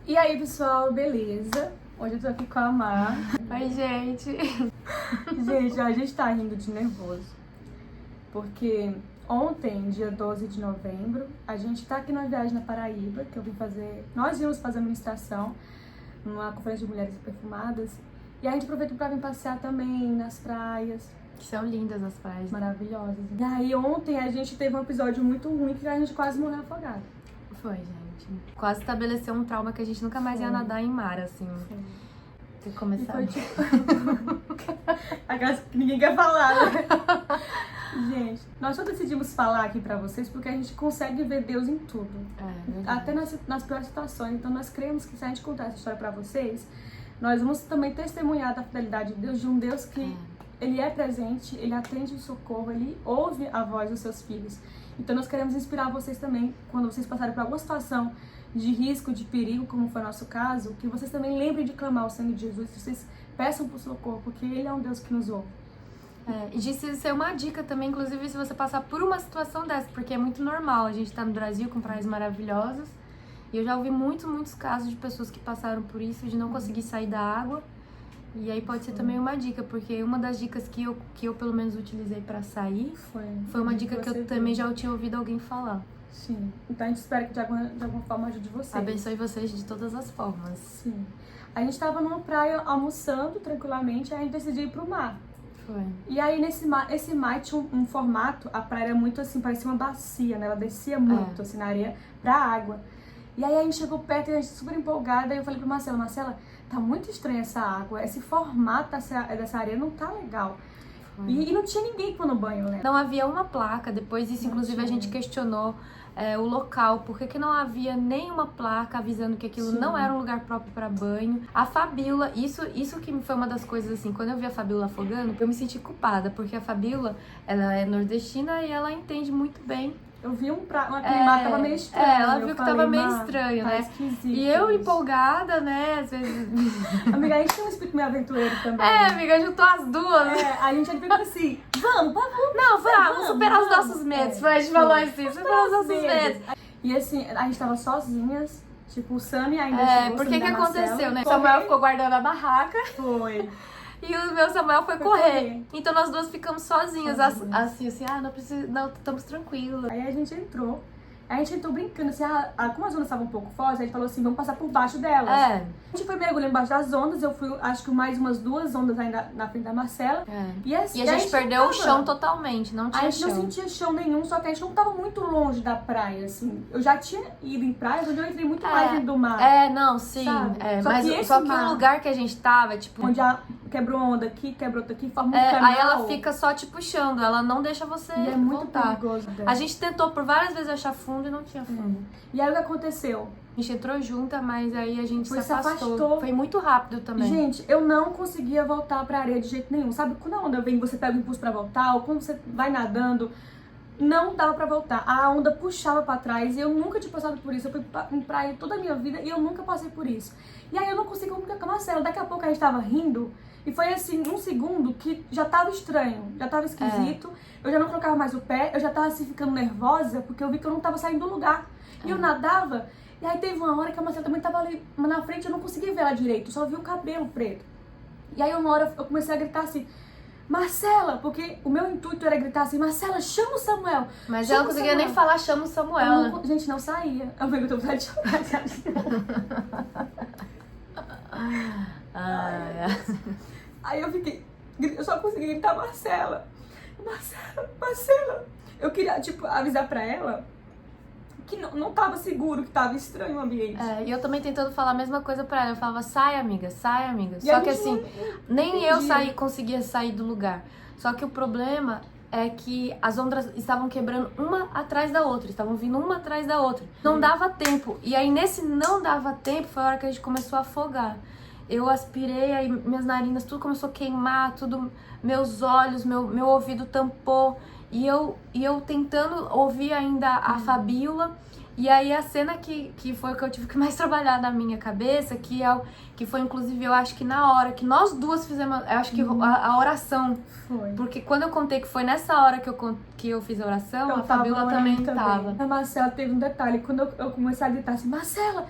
E aí, pessoal, beleza? Hoje eu tô aqui com a Mar. Oi, gente. Gente, a gente tá rindo de nervoso. Porque ontem, dia 12 de novembro, a gente tá aqui numa viagem na Paraíba, que eu vim fazer... Nós íamos fazer ministração numa conferência de mulheres perfumadas. E a gente aproveitou pra vir passear também nas praias. Que são lindas as praias. Maravilhosas. E aí, ontem a gente teve um episódio muito ruim que a gente quase morreu afogado. Foi, gente. Quase estabeleceu um trauma que a gente nunca mais ia nadar em mar, assim. Foi. Tem que começar. E foi tipo... Aquelas que ninguém quer falar, né? Gente, nós só decidimos falar aqui pra vocês porque a gente consegue ver Deus em tudo. Até nas piores situações. Então nós cremos que se a gente contar essa história pra vocês, nós vamos também testemunhar da fidelidade de Deus, de um Deus que Ele é presente, Ele atende o socorro, Ele ouve a voz dos seus filhos. Então nós queremos inspirar vocês também, quando vocês passarem por alguma situação de risco, de perigo, como foi o nosso caso, que vocês também lembrem de clamar o sangue de Jesus, que vocês peçam por socorro, porque Ele é um Deus que nos ouve. E disse ser uma dica também, inclusive, se você passar por uma situação dessa, porque é muito normal. A gente tá no Brasil com praias maravilhosas, e eu já ouvi muitos casos de pessoas que passaram por isso, de não conseguir sair da água. E aí pode ser também uma dica, porque uma das dicas que eu pelo menos utilizei pra sair foi uma dica que eu também já tinha ouvido alguém falar. Sim. Então a gente espera que de alguma forma ajude vocês. Abençoe vocês de todas as formas. Sim. A gente tava numa praia almoçando tranquilamente, aí a gente decidiu ir pro mar. Foi. E aí esse mar tinha um formato, a praia era muito assim, parecia uma bacia, né? Ela descia muito assim na areia pra água. E aí a gente chegou perto e a gente super empolgada, e eu falei pro Marcela, tá muito estranha essa água, esse formato dessa areia não tá legal. E não tinha ninguém tomando banho, né? Não havia uma placa, depois disso, inclusive, a gente questionou o local, por que não havia nenhuma placa avisando que aquilo não era um lugar próprio para banho. A Fabíola, isso que foi uma das coisas assim, quando eu vi a Fabíola afogando, eu me senti culpada, porque a Fabíola, ela é nordestina e ela entende muito bem. Eu vi aquele mar tava meio estranho. Ela viu que tava meio estranho, né? Esquisito. E eu empolgada, né? Às vezes. Amiga, a gente tem um espírito meio aventureiro também. Amiga, juntou as duas. A gente fica assim, vamos. Não, vamos superar os nossos medos. Foi, a gente falou assim, superar os nossos medos. E assim, a gente tava sozinhas. Tipo, o Sami ainda chegou. Porque que aconteceu, né? O Samuel ficou guardando a barraca. Foi. E o meu Samuel foi correr. Então nós duas ficamos sozinhas. Assim, não, estamos tranquilas. Aí a gente entrou brincando, assim, como as ondas estavam um pouco fortes, a gente falou assim, vamos passar por baixo delas. A gente foi mergulhando embaixo das ondas, eu fui, acho que mais umas 2 ondas ainda na frente da Marcela. E a gente perdeu o chão totalmente, não tinha chão. A gente não sentia chão nenhum, só que a gente não tava muito longe da praia, assim. Eu já tinha ido em praias onde eu entrei muito mais dentro do mar. Não, sim. Mas só que o lugar que a gente tava, tipo... Onde quebrou onda aqui, quebrou outra aqui, forma um canal. Aí ela fica só te puxando, ela não deixa você voltar. E é muito voltar. perigoso dela. A gente tentou por várias vezes achar fundo e não tinha fundo. E aí o que aconteceu? A gente entrou junta, mas aí a gente se afastou. Foi muito rápido também. Gente, eu não conseguia voltar pra areia de jeito nenhum. Sabe, quando a onda vem, você pega o impulso pra voltar, ou quando você vai nadando, não dava pra voltar. A onda puxava pra trás e eu nunca tinha passado por isso. Eu fui em praia toda a minha vida e eu nunca passei por isso. E aí eu não conseguia comunicar com a Marcela. Daqui a pouco a gente tava rindo e foi assim, um segundo que já tava estranho, já tava esquisito. Eu já não colocava mais o pé, eu já tava assim ficando nervosa porque eu vi que eu não tava saindo do lugar. E eu nadava, e aí teve uma hora que a Marcela também tava ali na frente, eu não conseguia ver ela direito, só vi o cabelo preto. E aí uma hora eu comecei a gritar assim, Marcela, porque o meu intuito era gritar assim, Marcela, chama o Samuel. Mas ela não conseguia nem falar, chama o Samuel. Gente, não saía. Eu falei que eu tô precisando de chamar. Aí eu só consegui gritar, Marcela. Eu queria, tipo, avisar pra ela que não tava seguro, que tava estranho o ambiente. E eu também tentando falar a mesma coisa pra ela. Eu falava, sai, amiga. E Só que assim, nem eu conseguia sair do lugar. Só que o problema é que as ondas estavam quebrando uma atrás da outra. Estavam vindo uma atrás da outra. Não dava tempo. E aí, nesse não dava tempo, foi a hora que a gente começou a afogar. Eu aspirei, aí minhas narinas, tudo começou a queimar, meus olhos, meu ouvido tampou. E eu tentando ouvir ainda a Fabíola. E aí a cena que foi o que eu tive que mais trabalhar na minha cabeça, que foi inclusive, eu acho que na hora que nós duas fizemos, eu acho que a oração. Foi. Porque quando eu contei que foi nessa hora que eu fiz a oração, a Fabíola também tava. A Marcela teve um detalhe, quando eu comecei a gritar assim, Marcela,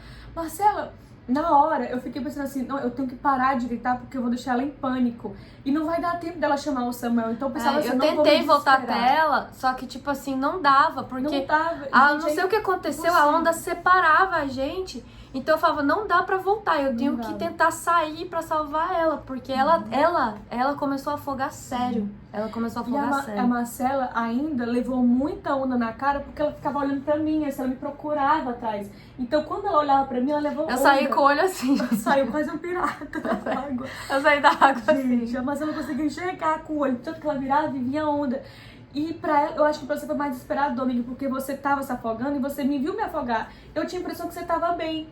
Na hora, eu fiquei pensando assim, não, eu tenho que parar de gritar porque eu vou deixar ela em pânico. E não vai dar tempo dela chamar o Samuel. Então eu pensava assim, Eu não vou tentei me voltar desesperar. até ela, só que, tipo assim, não dava, porque Não tava. não Gente, sei o que aconteceu, a impossível. onda separava a gente. Então eu falava, não dá pra voltar, eu tenho que dava. tentar sair pra salvar ela, porque ela começou a afogar sério. Ela começou a E afogar a sério. Marcela ainda levou muita onda na cara porque ela ficava olhando pra mim, assim, ela me procurava atrás. Então quando ela olhava pra mim, ela levou onda. Eu saí com o olho assim. Saiu quase um pirata da água. Eu saí da água Gente, assim. a Marcela não conseguia enxergar com o olho, tanto que ela virava e vinha onda. E pra ela, eu acho que pra você foi mais desesperado, Domingo, porque você tava se afogando e você me viu me afogar. Eu tinha a impressão que você tava bem.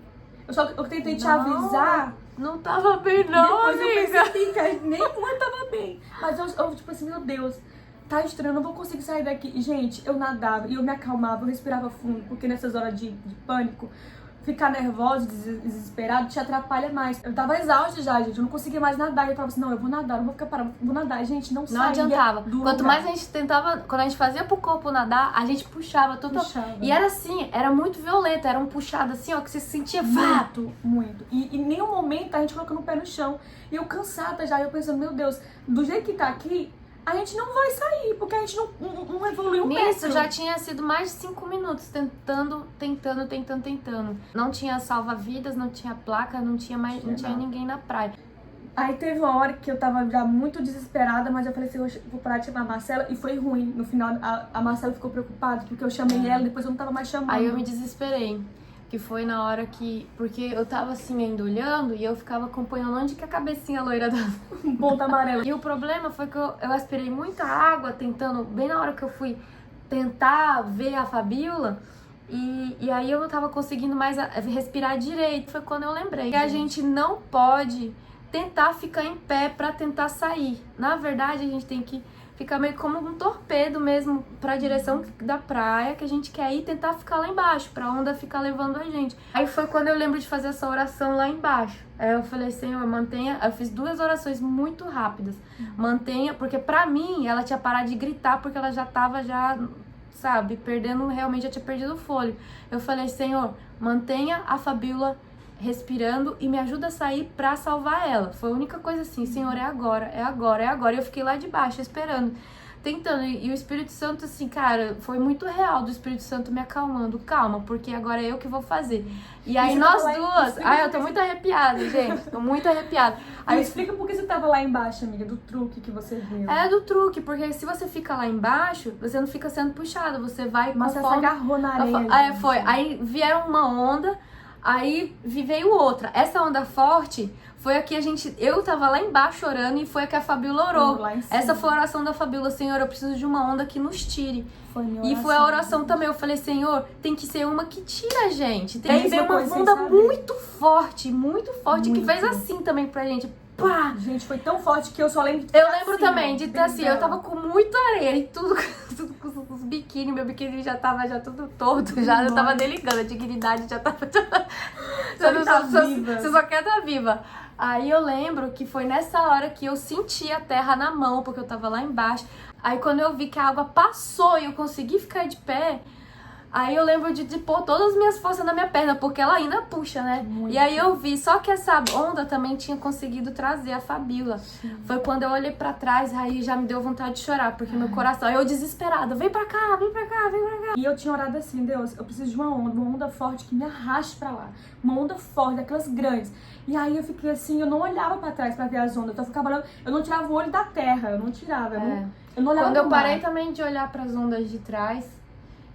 Eu tentei te avisar. Não tava bem, não, Depois amiga. eu percebi que nenhuma tava bem. Mas eu tipo assim, meu Deus, tá estranho, eu não vou conseguir sair daqui. E, gente, eu nadava e eu me acalmava, eu respirava fundo, porque nessas horas de pânico, ficar nervosa, desesperado, te atrapalha mais. Eu tava exausta já, gente, eu não conseguia mais nadar. E eu falava assim, não, eu vou nadar, não vou ficar parada, vou nadar. Gente, não saía adiantava. do Quanto lugar. mais a gente tentava, quando a gente fazia pro corpo nadar, a gente puxava tudo. Puxava. E era assim, era muito violento, era um puxado assim, ó, que você se sentia vá. Muito. E em nenhum momento a gente colocando o pé no chão. E eu cansada já, eu pensando, meu Deus, do jeito que tá aqui, a gente não vai sair, porque a gente não evoluiu um Nisso metro. já tinha sido mais de 5 minutos tentando. Não tinha salva-vidas, não tinha placa, não tinha ninguém na praia. Aí teve uma hora que eu tava já muito desesperada, mas eu falei assim, eu vou parar de chamar a Marcela, e foi ruim. No final, a Marcela ficou preocupada, porque eu chamei ela, depois eu não tava mais chamando. Aí eu me desesperei. Que foi na hora que... Porque eu tava assim ainda olhando e eu ficava acompanhando onde que a cabecinha loira da Ponta amarela. E o problema foi que eu aspirei muita água tentando... Bem na hora que eu fui tentar ver a Fabiola... E aí eu não tava conseguindo mais respirar direito. Foi quando eu lembrei que a gente não pode tentar ficar em pé pra tentar sair. Na verdade, a gente tem que ficar meio como um torpedo mesmo pra direção da praia que a gente quer ir, tentar ficar lá embaixo, pra onda ficar levando a gente. Aí foi quando eu lembro de fazer essa oração lá embaixo. Aí eu falei, Senhor, mantenha... Eu fiz 2 orações muito rápidas. Mantenha, porque pra mim, ela tinha parado de gritar, porque ela já tava sabe, perdendo, realmente já tinha perdido o fôlego. Eu falei, Senhor, mantenha a Fabiola respirando e me ajuda a sair pra salvar ela. Foi a única coisa assim, Senhor, é agora, é agora, é agora. E eu fiquei lá de baixo esperando, tentando. E o Espírito Santo, assim, cara, foi muito real do Espírito Santo me acalmando. Calma, porque agora é eu que vou fazer. E aí nós duas... Ai, eu tô muito arrepiada, gente. Tô muito arrepiada. Aí explica por que você tava lá embaixo, amiga, do truque que você viu. É do truque, porque se você fica lá embaixo, você não fica sendo puxado, você vai Mas você se conforme... agarrou na areia. Aí foi, aí vieram uma onda, aí veio outra. Essa onda forte foi a que eu tava lá embaixo orando e foi a que a Fabiola orou. Lá em cima. Essa foi a oração da Fabiola, Senhor, eu preciso de uma onda que nos tire. Foi minha E oração. foi a oração também, eu falei, Senhor, tem que ser uma que tira a gente. Aí Mesma veio uma coisa sem onda saber. muito forte, que Muito. fez assim também pra gente. Pá! Gente, foi tão forte que eu só lembro de Eu estar lembro assim, também ó, de estar dentro assim, eu dela. tava com muita areia e tudo com os biquíni, meu biquíni já tava tudo torto, já eu tava deligando, a dignidade já tava... Você só quer estar viva. Aí eu lembro que foi nessa hora que eu senti a terra na mão, porque eu tava lá embaixo. Aí quando eu vi que a água passou e eu consegui ficar de pé, aí eu lembro de pôr todas as minhas forças na minha perna, porque ela ainda puxa, né? Muito. E aí eu vi, só que essa onda também tinha conseguido trazer a Fabiola. Foi quando eu olhei pra trás, aí já me deu vontade de chorar, porque meu coração... Aí eu desesperada, vem pra cá, vem pra cá, vem pra cá. E eu tinha orado assim, Deus, eu preciso de uma onda forte que me arraste pra lá. Uma onda forte, daquelas grandes. E aí eu fiquei assim, eu não olhava pra trás pra ver as ondas. Então eu ficava olhando, eu não tirava o olho da terra, eu não tirava. Eu não olhava Quando eu pro mar. parei também de olhar pras ondas de trás,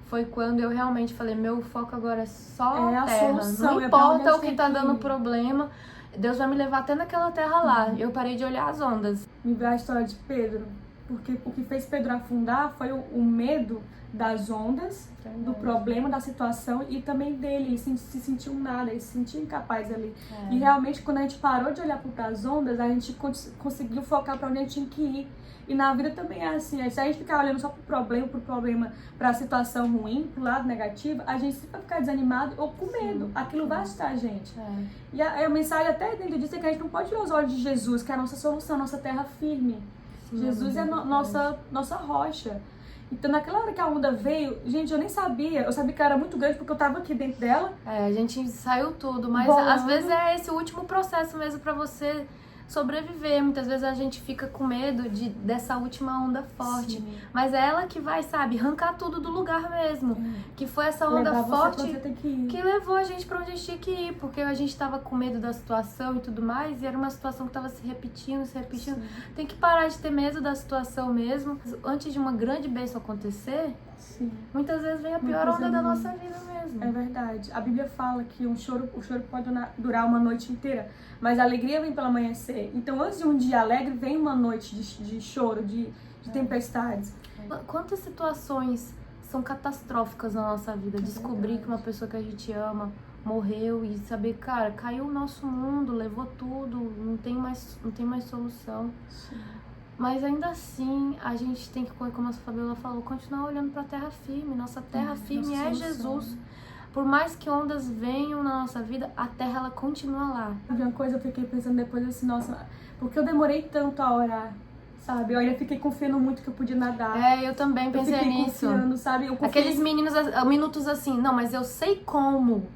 foi quando eu realmente falei, meu foco agora é só É a a terra. solução, Não é pra onde a importa o gente que tem tá que dando ir. problema, Deus vai me levar até naquela terra lá. Eu parei de olhar as ondas. Me veio a história de Pedro. Porque o que fez Pedro afundar foi o medo das ondas, do problema, da situação e também dele. Ele se sentiu nada, ele se sentia incapaz ali. E realmente, quando a gente parou de olhar para as ondas, a gente conseguiu focar para onde a gente tinha que ir. E na vida também é assim. Se a gente ficar olhando só pro problema, pra situação ruim, pro lado negativo, a gente sempre vai ficar desanimado ou com medo. Aquilo vai assustar a gente. E a mensagem até dentro disso é que a gente não pode tirar os olhos de Jesus, que é a nossa solução, a nossa terra firme. Jesus é a nossa rocha. Então naquela hora que a onda veio, gente, eu nem sabia. Eu sabia que ela era muito grande porque eu tava aqui dentro dela. A gente saiu tudo, mas Bom, às vezes é esse último processo mesmo pra você sobreviver. Muitas vezes a gente fica com medo dessa última onda forte. Sim. Mas é ela que vai, sabe, arrancar tudo do lugar mesmo. Que foi essa onda Levar você forte pra onde você tem que ir. que levou a gente pra onde a gente tinha que ir. Porque a gente tava com medo da situação e tudo mais. E era uma situação que tava se repetindo, se repetindo. Sim. Tem que parar de ter medo da situação mesmo. Antes de uma grande bênção acontecer, Sim. muitas vezes vem a pior Muitas onda da vezes. nossa vida mesmo. É verdade. A Bíblia fala que o choro pode durar uma noite inteira, mas a alegria vem pelo amanhecer. Então, antes de um dia alegre, vem uma noite de choro, de tempestades. Quantas situações são catastróficas na nossa vida? Descobrir verdade. que uma pessoa que a gente ama morreu e saber, cara, caiu o nosso mundo, levou tudo, não tem mais solução. Sim. Mas ainda assim, a gente tem que, como a Fabiola falou, continuar olhando pra terra firme. Nossa terra firme nossa é solução. Jesus. Por mais que ondas venham na nossa vida, a terra ela continua lá. Sabe uma coisa, eu fiquei pensando depois assim, nossa, porque eu demorei tanto a orar, sabe? Eu ainda fiquei confiando muito que eu podia nadar. Eu também Eu pensei fiquei nisso. confiando, sabe? Eu confiei, Aqueles minutos assim, não, mas eu sei como.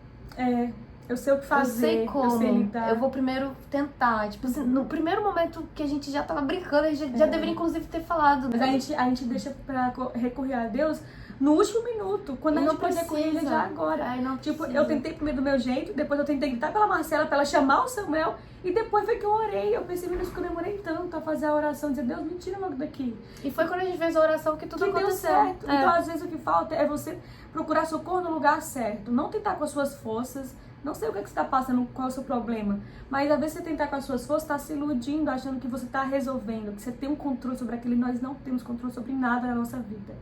eu sei o que fazer, Eu sei como. eu sei lidar. Eu vou primeiro tentar. Tipo assim, no primeiro momento que a gente já tava brincando, a gente já deveria inclusive ter falado. Mas a gente deixa pra recorrer a Deus no último minuto, quando E a gente não pode recorrer a Ele precisa. já agora. Ai, não Tipo, precisa. eu tentei primeiro do meu jeito, depois eu tentei gritar pela Marcela, pra ela chamar o Samuel, e depois foi que eu orei. Eu pensei, meu Deus, que eu demorei tanto a fazer a oração, dizer, Deus, me tira logo daqui. E foi quando a gente fez a oração que tudo Que deu aconteceu. certo. Então, às vezes, o que falta é você procurar socorro no lugar certo. Não tentar com as suas forças. Não sei o que você está passando, qual é o seu problema. Mas, às vezes, você tentar com as suas forças, está se iludindo, achando que você está resolvendo, que você tem um controle sobre aquilo. E nós não temos controle sobre nada na nossa vida.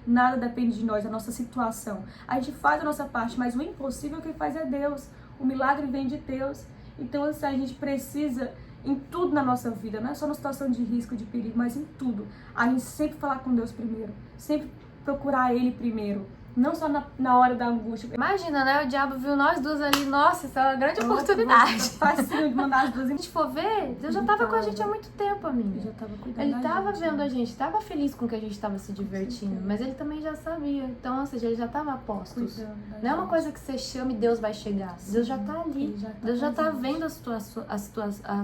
Nada depende de nós, da nossa situação. A gente faz a nossa parte, mas o impossível quem faz é Deus. O milagre vem de Deus. Então, assim, a gente precisa, em tudo na nossa vida, não é só na situação de risco, de perigo, mas em tudo, a gente sempre falar com Deus primeiro. Sempre procurar Ele primeiro. Não só na hora da angústia. Imagina, né? O diabo viu nós duas ali. Nossa, isso é uma grande oportunidade. Fácil de mandar as duas. Se a gente for ver, Deus já tava com a gente há muito tempo, amiga. Ele já tava cuidando Ele da tava gente, vendo né? a gente, tava feliz com que a gente tava se divertindo, certeza. mas ele também já sabia. Então, ou seja, ele já tava a postos. Cuidando da Não é uma gente. coisa que você chama e Deus vai chegar. Deus já tá ali. Ele já tá Deus já tá presente. vendo a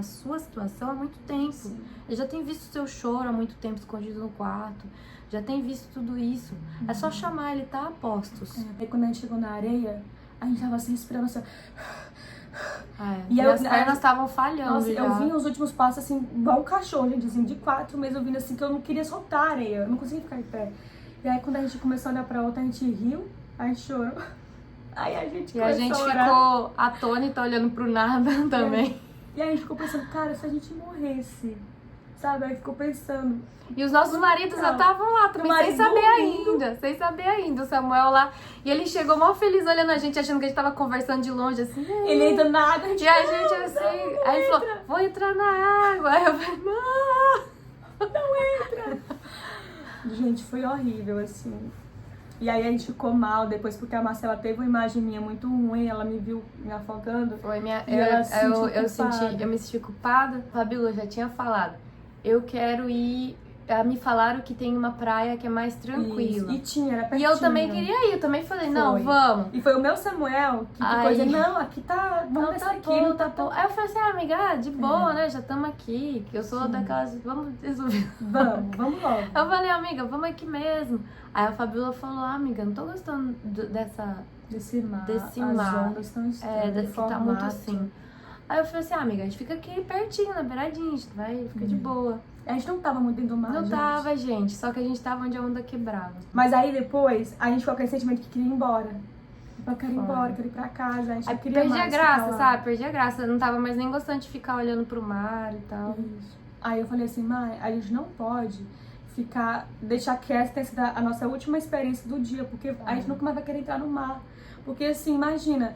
sua situação há muito tempo. Sim. Ele já tem visto o seu choro há muito tempo escondido no quarto. Já tem visto tudo isso. É só chamar, ele tá a postos. Aí quando a gente chegou na areia, a gente tava assim, respirando assim. E E as pernas estavam falhando. Nossa, já. eu vim os últimos passos assim, igual um cachorro, gente, assim, de 4 meses eu vindo assim, que eu não queria soltar a areia, eu não conseguia ficar em pé. E aí quando a gente começou a olhar pra outra, a gente riu, a gente chorou. Aí a gente E a gente ficou atônita olhando pro nada também. E aí a gente ficou pensando, cara, se a gente morresse, sabe? Aí ficou pensando. E os nossos maridos já estavam lá também, O sem marido saber dormindo. ainda. Sem saber ainda. O Samuel lá. E ele chegou mal feliz olhando a gente, achando que a gente tava conversando de longe, assim. Ele ainda nada, a gente, E a gente assim. Aí ele falou, vou entrar na água. Aí eu falei, não. Gente, foi horrível, assim. E aí a gente ficou mal depois, porque a Marcela teve uma imagem minha muito ruim, ela me viu me afogando. Foi minha. E ela se sentiu Eu me senti culpada. Fabíola já tinha falado. Eu quero ir. Me falaram que tem uma praia que é mais tranquila. Isso. E tinha, era E pertinho. eu também queria ir, eu também falei, não, Foi. vamos. E foi o meu Samuel que ficou Aí- dizendo, não, aqui tá, vamos Não, descer tá aqui, bom, não tá bom. Aí eu falei assim, amiga, de boa, É. né? Já estamos aqui. Que eu sou Sim. daquelas. Vamos resolver. Vamos logo. Eu falei, amiga, vamos aqui mesmo. Aí a Fabiola falou, amiga, não tô gostando dessa. Desse mar, Desse as mar. ondas estão estranhas, Que tá muito assim. Aí eu falei assim, amiga, a gente fica aqui pertinho, na beiradinha, a gente vai, fica de boa. A gente não tava muito dentro do mar, Não gente. tava, gente, só que a gente tava onde a onda quebrava. Mas aí depois, a gente ficou com aquele sentimento que queria ir embora. Eu quero ir Foi. embora, quero ir pra casa, a gente Aí não queria perdi mais a graça, ficar lá. sabe? Perdi a graça. Eu não tava mais nem gostando de ficar olhando pro mar e tal. Isso. Aí eu falei assim, mãe, a gente não pode deixar que essa tenha sido a nossa última experiência do dia, porque a gente nunca mais vai querer entrar no mar. Porque assim, imagina,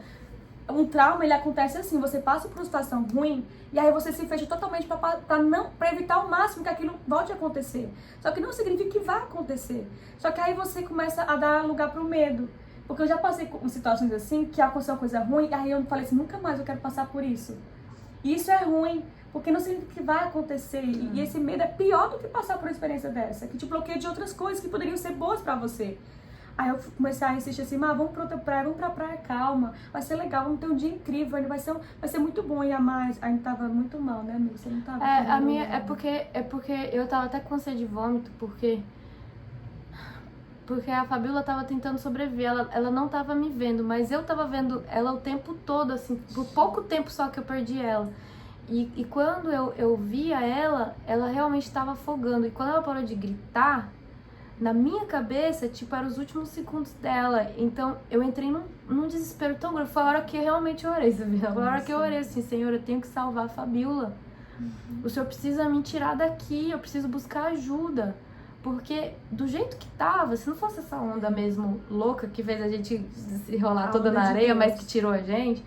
um trauma ele acontece assim, você passa por uma situação ruim e aí você se fecha totalmente pra evitar ao máximo que aquilo volte a acontecer. Só que não significa que vai acontecer. Só que aí você começa a dar lugar pro medo. Porque eu já passei por situações assim, que aconteceu uma coisa ruim, e aí eu falei assim, nunca mais eu quero passar por isso. E isso é ruim, porque não significa que vai acontecer. E esse medo é pior do que passar por uma experiência dessa, que te bloqueia de outras coisas que poderiam ser boas pra você. Aí eu comecei a insistir assim, vamos pra outra praia, vamos pra praia calma, vai ser legal, vamos ter um dia incrível, vai ser muito bom. E a mais, a gente tava muito mal, né, amiga? Você não tava A minha, nada. é porque eu tava até com sede de vômito, porque a Fabiola tava tentando sobreviver, ela não tava me vendo, mas eu tava vendo ela o tempo todo, assim, por pouco tempo só que eu perdi ela. E quando eu via ela realmente tava afogando, e quando ela parou de gritar, na minha cabeça, tipo, eram os últimos segundos dela. Então, eu entrei num desespero tão grande. Foi a hora que eu realmente orei, sabe? Foi a hora que eu orei assim, Senhor, eu tenho que salvar a Fabiola. O Senhor precisa me tirar daqui, eu preciso buscar ajuda. Porque do jeito que tava, se não fosse essa onda mesmo louca que fez a gente se enrolar toda na areia, mas que tirou a gente,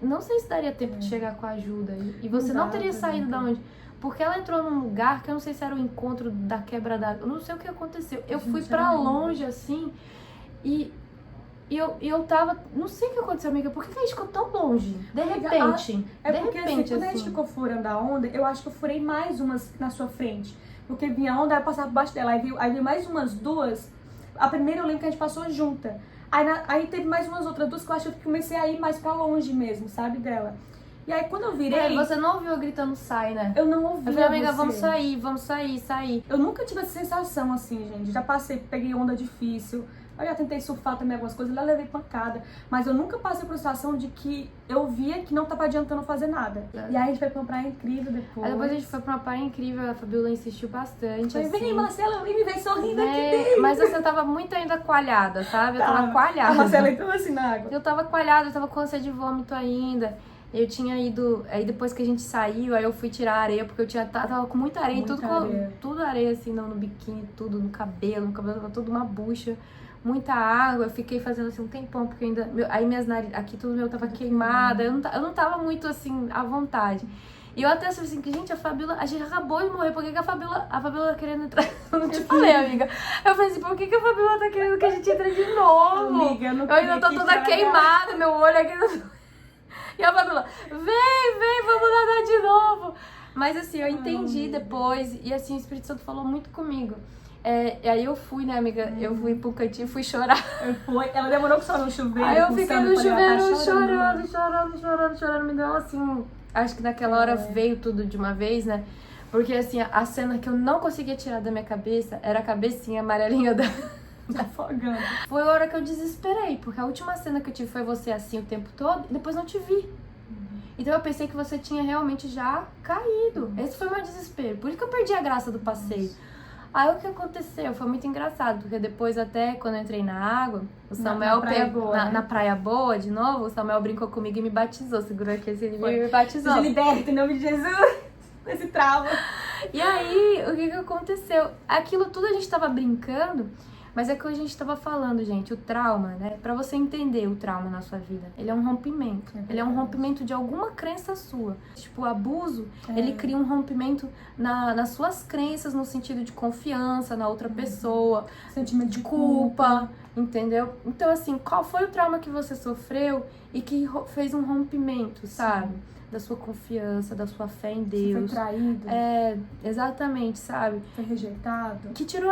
não sei se daria tempo de chegar com a ajuda. E você não teria saído da onde... Porque ela entrou num lugar que eu não sei se era o encontro da quebra d'água. Eu não sei o que aconteceu. Eu fui pra longe, assim, e eu tava... Não sei o que aconteceu, amiga. Por que a gente ficou tão longe? De repente. Porque assim, quando a gente ficou furando a onda, eu acho que eu furei mais umas na sua frente. Porque vinha a onda, aí eu passava por baixo dela. Aí veio mais umas duas. A primeira eu lembro que a gente passou junta. Aí teve mais umas outras duas que eu acho que eu comecei a ir mais pra longe mesmo, sabe, dela. E aí quando eu virei... Você não ouviu eu gritando sai, né? Eu não ouvi. Eu falei, amiga, vamos sair. Eu nunca tive essa sensação assim, gente. Já peguei onda difícil. Eu já tentei surfar também algumas coisas, lá levei pancada. Mas eu nunca passei por situação de que eu via que não tava adiantando fazer nada. E aí a gente foi pra uma praia incrível depois. Aí depois a gente foi pra uma praia incrível, a Fabiola insistiu bastante. Falei, assim. vem, Marcela, vem me ver sorrindo aqui dentro. Mas você tava muito ainda coalhada, sabe? Eu tava coalhada. A Marcela entrou assim na água. Eu tava coalhada, eu tava com ânsia de vômito ainda. Eu tinha ido, aí depois que a gente saiu, aí eu fui tirar a areia, porque eu tava com muita areia, tudo areia assim, no biquíni, tudo, no cabelo tava tudo uma bucha, muita água, eu fiquei fazendo assim um tempão, porque ainda, aí minhas narinas, aqui tudo meu tava queimada, eu não tava muito assim, à vontade. E eu até falei assim, que gente, a gente acabou de morrer, por que a Fabiola tá querendo entrar? Eu não te falei, amiga. Eu falei assim, por que a Fabiola tá querendo que a gente entre de novo? Amiga, eu ainda tô toda queimada, meu olho aqui... E a Fabiola, vem, vamos nadar de novo. Mas assim, eu entendi depois. E assim, o Espírito Santo falou muito comigo. E aí eu fui, né, amiga? Eu fui pro cantinho e fui chorar. Ela demorou que só no chuveiro. Aí eu fiquei no chuveiro chorando. Me deu assim... Acho que naquela hora veio tudo de uma vez, né? Porque assim, a cena que eu não conseguia tirar da minha cabeça era a cabecinha amarelinha da... afogando. Foi a hora que eu desesperei, porque a última cena que eu tive foi você assim o tempo todo e depois não te vi. Então eu pensei que você tinha realmente já caído. Esse foi o meu desespero. Por isso que eu perdi a graça do passeio. Aí o que aconteceu? Foi muito engraçado, porque depois até quando eu entrei na água, o Samuel na Praia Boa, de novo, o Samuel brincou comigo e me batizou. Segurou aqui esse livro e me batizou. Seja liberta em nome de Jesus desse trauma. E aí, o que aconteceu? Aquilo tudo a gente tava brincando. Mas é que a gente tava falando, gente, o trauma, né? Pra você entender o trauma na sua vida, ele é um rompimento. Ele é um rompimento de alguma crença sua. Tipo, o abuso, ele cria um rompimento nas suas crenças, no sentido de confiança na outra pessoa. Sentimento de culpa. Entendeu? Então, assim, qual foi o trauma que você sofreu e que fez um rompimento, sabe? Da sua confiança, da sua fé em Deus. Você foi traído. Exatamente, sabe? Foi rejeitado. Que tirou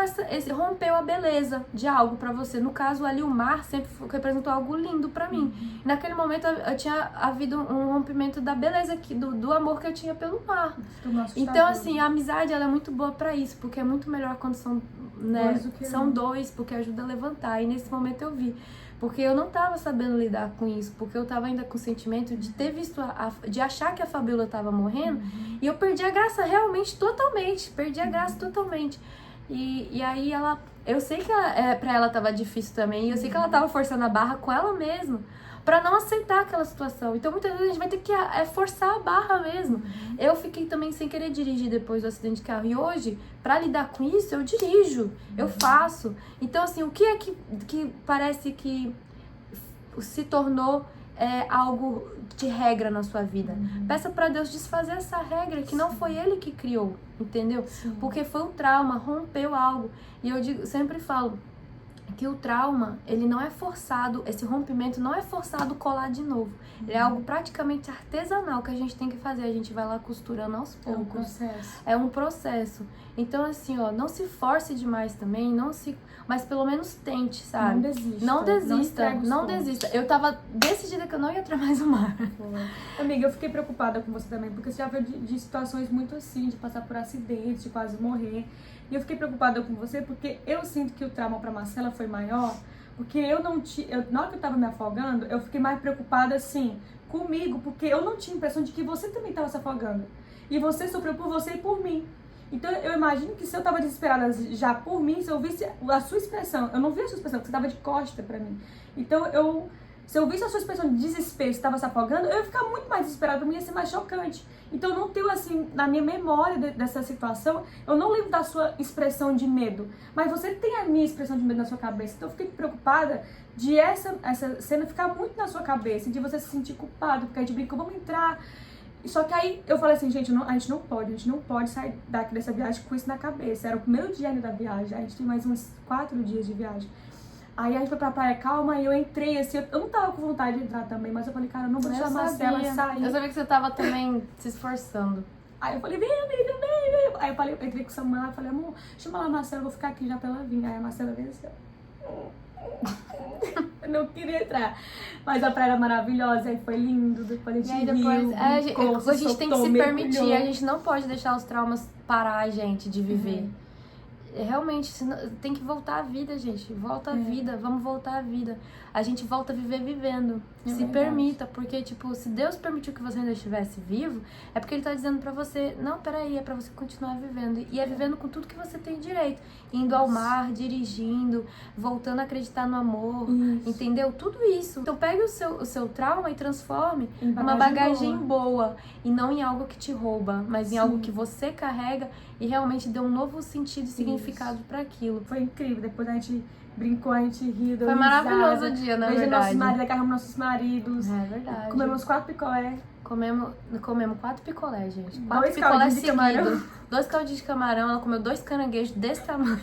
rompeu a beleza de algo pra você. No caso ali, o mar sempre representou algo lindo pra mim. E naquele momento eu tinha havido um rompimento da beleza, do amor que eu tinha pelo mar. Então, assim, a amizade ela é muito boa pra isso, porque é muito melhor quando são, né? São dois, porque ajuda a levantar. E nesse momento eu vi. Porque eu não tava sabendo lidar com isso, porque eu tava ainda com o sentimento de ter visto, de achar que a Fabiola tava morrendo, e eu perdi a graça realmente totalmente, E aí eu sei que pra ela tava difícil também, e eu sei que ela tava forçando a barra com ela mesma, pra não aceitar aquela situação. Então muitas vezes a gente vai ter que forçar a barra mesmo. Eu fiquei também sem querer dirigir depois do acidente de carro, e hoje, pra lidar com isso, eu dirijo, eu faço. Então assim, o que é que parece que se tornou algo de regra na sua vida? Peça pra Deus desfazer essa regra, que não foi Ele que criou, entendeu? Porque foi um trauma, rompeu algo. E eu sempre falo, que o trauma, ele não é forçado, esse rompimento não é forçado colar de novo. Ele é algo praticamente artesanal que a gente tem que fazer. A gente vai lá costurando aos poucos. É um processo. É um processo. Então, assim, ó, não se force demais também, mas pelo menos tente, sabe? Não desista. Não desista, entregue os não pontos. desista. Eu tava decidida que eu não ia entrar mais no mar. Amiga, eu fiquei preocupada com você também, porque você já veio de situações muito assim, de passar por acidentes, de quase morrer. E eu fiquei preocupada com você porque eu sinto que o trauma pra Marcela foi maior, porque eu não tinha. Na hora que eu tava me afogando, eu fiquei mais preocupada assim, comigo, porque eu não tinha a impressão de que você também tava se afogando. E você sofreu por você e por mim. Então eu imagino que se eu tava desesperada já por mim, se eu visse a sua expressão, eu não vi a sua expressão, porque você tava de costa pra mim. Então se eu visse a sua expressão de desespero, você tava se afogando, eu ia ficar muito mais desesperada, pra mim ia ser mais chocante. Então eu não tenho assim, na minha memória dessa situação, eu não lembro da sua expressão de medo. Mas você tem a minha expressão de medo na sua cabeça. Então eu fiquei preocupada de essa cena ficar muito na sua cabeça, de você se sentir culpado, porque a gente brincou, vamos entrar. Só que aí eu falei assim, gente, a gente não pode sair dessa viagem com isso na cabeça. Era o primeiro dia ainda da viagem, a gente tem mais uns 4 dias de viagem. Aí a gente foi pra praia calma e eu entrei assim, eu não tava com vontade de entrar também, mas eu falei, cara, eu não vou deixar a Marcela sair. Eu sabia que você tava também se esforçando. Aí eu falei, vem amiga, vem. Aí eu entrei com o Samuel e falei, amor, chama lá a Marcela, eu vou ficar aqui já pra ela vir. Aí a Marcela veio assim, eu não queria entrar. Mas a praia era maravilhosa, aí foi lindo, depois a gente riu, a gente tem que se permitir, a gente não pode deixar os traumas parar a gente de viver. Realmente, tem que voltar à vida, gente. Volta à vida, vamos voltar à vida. A gente volta a viver vivendo. Se permita, porque, tipo, se Deus permitiu que você ainda estivesse vivo, é porque Ele tá dizendo pra você, não, peraí, é pra você continuar vivendo. E é vivendo com tudo que você tem direito. Indo ao mar, dirigindo, voltando a acreditar no amor, entendeu? Tudo isso. Então pegue o seu trauma e transforme em uma bagagem boa. E não em algo que te rouba, mas em algo que você carrega e realmente dê um novo sentido e significado pra aquilo. Foi incrível, depois a gente brincou, a gente riu, deu Foi maravilhoso o dia, na verdade. Nossos maridos, agarramos nossos maridos. É verdade. Comemos 4 picolé. Comemos 4 picolé, gente. 2 4 picolé de camarão. seguidos. 2 caldinhos de camarão. Ela comeu 2 caranguejos desse tamanho.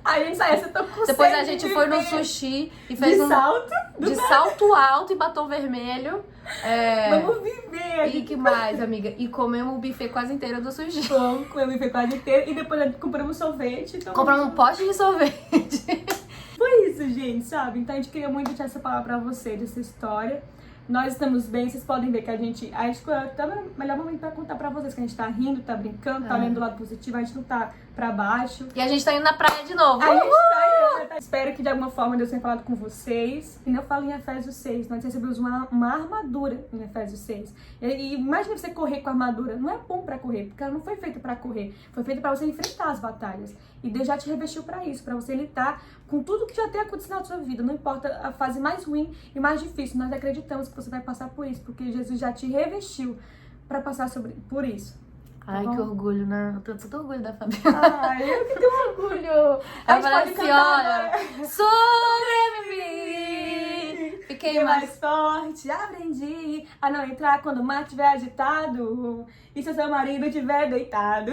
Aí a gente saiu, você tô com Depois sede a gente de foi no ver. sushi e fez De salto alto e batom vermelho. Vamos viver. E que mais, amiga? E comemos o buffet quase inteiro do sushi. Bom, comemos o buffet quase inteiro. E depois a gente compramos sorvete. Compramos um pote de sorvete. Foi isso, gente, sabe? Então a gente queria muito deixar essa palavra pra você, dessa história. Nós estamos bem, vocês podem ver que a gente tá no melhor momento pra contar pra vocês, que a gente tá rindo, tá brincando, tá olhando do lado positivo, a gente não tá pra baixo. E a gente tá indo na praia de novo. A gente tá indo, Espero que de alguma forma Deus tenha falado com vocês. E eu falo em Efésios 6, nós recebemos uma armadura em Efésios 6. E imagina você correr com a armadura, não é bom pra correr, porque ela não foi feita pra correr, foi feita pra você enfrentar as batalhas. E Deus já te revestiu pra isso, pra você lidar com tudo que já tem acontecido na sua vida. Não importa a fase mais ruim e mais difícil, nós acreditamos que você vai passar por isso, porque Jesus já te revestiu pra passar por isso. Ai, que orgulho, né? Eu tenho todo orgulho da Fabi. Ai, eu que tenho orgulho. Eu falei assim, olha, sobrevivi, fiquei mais forte, aprendi a não entrar quando o mar estiver agitado e se o seu marido estiver deitado.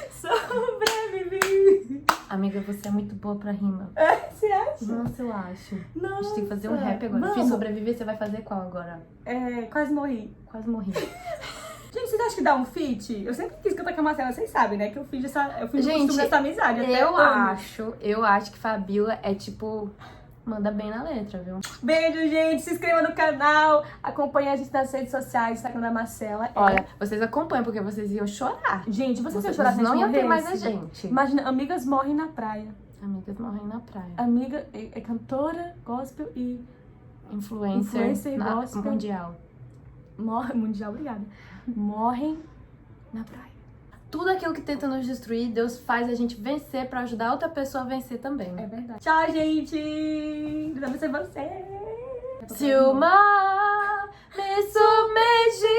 Sobrevivi. Amiga, você é muito boa pra rima. Você acha? Nossa, eu acho. Nossa. A gente tem que fazer um rap agora. Vamos. Fiz sobreviver, você vai fazer qual agora? Quase morri. Quase morri. Gente, vocês acham que dá um feat? Eu sempre quis cantar com a Marcela, vocês sabem, né? Que eu fiz o Gente, costume dessa amizade. Até eu acho que Fabiola é tipo, manda bem na letra, viu? Beijo, gente. Se inscreva no canal. Acompanhe a gente nas redes sociais, Instagram da Marcela. Olha, vocês acompanham porque vocês iam chorar. Gente, vocês iam chorar se a gente não iam ter morresse? mais a gente. Imagina, amigas morrem na praia. Amigas morrem na praia. Amiga é cantora, gospel e Influencer gospel. mundial. Mundial, obrigada. Morrem na praia. Tudo aquilo que tenta nos destruir, Deus faz a gente vencer pra ajudar outra pessoa a vencer também. É verdade. Tchau, gente. Deus abençoe você. Se o mar me submergir